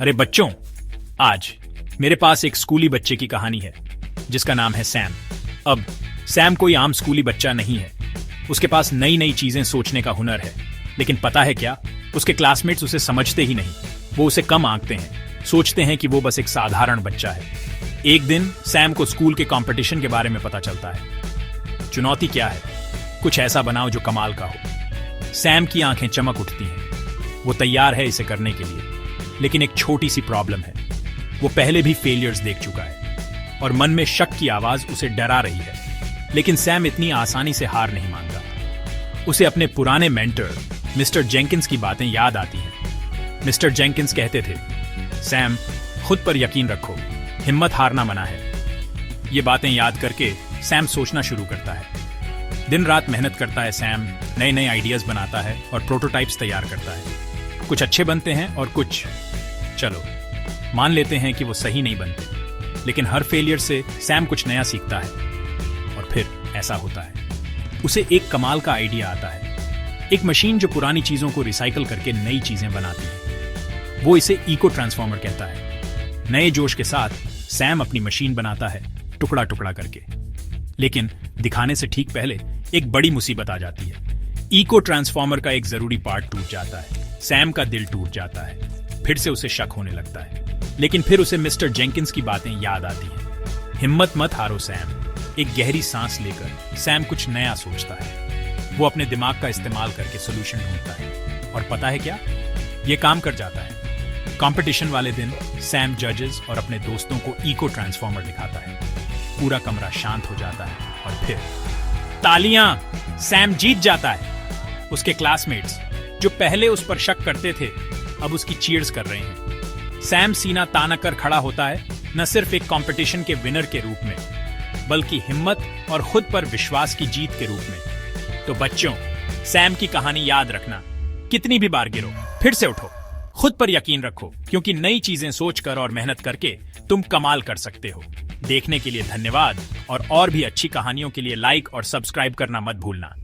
अरे बच्चों, आज मेरे पास एक स्कूली बच्चे की कहानी है जिसका नाम है सैम। अब सैम कोई आम स्कूली बच्चा नहीं है। उसके पास नई नई चीजें सोचने का हुनर है, लेकिन पता है क्या, उसके क्लासमेट्स उसे समझते ही नहीं। वो उसे कम आंकते हैं, सोचते हैं कि वो बस एक साधारण बच्चा है। एक दिन सैम को स्कूल के कंपटीशन के बारे में पता चलता है। चुनौती क्या है? कुछ ऐसा बनाओ जो कमाल का हो। सैम की आंखें चमक उठती हैं। वो तैयार है इसे करने के लिए, लेकिन एक छोटी सी प्रॉब्लम है। वो पहले भी फेलियर्स देख चुका है और मन में शक की आवाज उसे डरा रही है। लेकिन सैम इतनी आसानी से हार नहीं मानता। उसे अपने पुराने मेंटर मिस्टर जेंकिंस की बातें याद आती हैं। मिस्टर जेंकिंस कहते थे, सैम, खुद पर यकीन रखो, हिम्मत हारना मना है। ये बातें याद करके सैम सोचना शुरू करता है। दिन रात मेहनत करता है सैम, नए नए आइडियाज बनाता है और प्रोटोटाइप्स तैयार करता है। कुछ अच्छे बनते हैं और कुछ, चलो मान लेते हैं कि वो सही नहीं बनते। लेकिन हर फेलियर से सैम कुछ नया सीखता है। और फिर ऐसा होता है, उसे एक कमाल का आइडिया आता है। एक मशीन जो पुरानी चीजों को रिसाइकल करके नई चीजें बनाती है। वो इसे इको ट्रांसफॉर्मर कहता है। नए जोश के साथ सैम अपनी मशीन बनाता है, टुकड़ा टुकड़ा करके। लेकिन दिखाने से ठीक पहले एक बड़ी मुसीबत आ जाती है। इको ट्रांसफॉर्मर का एक जरूरी पार्ट टूट जाता है। सैम का दिल टूट जाता है। फिर से उसे शक होने लगता है। लेकिन फिर उसे मिस्टर जेंकिंस की बातें याद आती हैं। हिम्मत मत हारो सैम। एक गहरी सांस लेकर सैम कुछ नया सोचता है। वो अपने दिमाग का इस्तेमाल करके सोल्यूशन ढूंढता है। और पता है क्या, ये काम कर जाता है। कंपटीशन वाले दिन सैम जजेस और अपने दोस्तों को इको ट्रांसफॉर्मर दिखाता है। पूरा कमरा शांत हो जाता है और फिर तालियां! सैम जीत जाता है। उसके क्लासमेट्स जो पहले उस पर शक करते थे, अब उसकी चीयर्स कर रहे हैं। सैम सीना तान कर खड़ा होता है, न सिर्फ एक कंपटीशन के विनर के रूप में, बल्कि हिम्मत और खुद पर विश्वास की जीत के रूप में। तो बच्चों, सैम की कहानी याद रखना। कितनी भी बार गिरो, फिर से उठो। खुद पर यकीन रखो, क्योंकि नई चीजें सोचकर और मेहनत करके तुम कमाल कर सकते हो। देखने के लिए धन्यवाद और भी अच्छी कहानियों के लिए लाइक और सब्सक्राइब करना मत भूलना।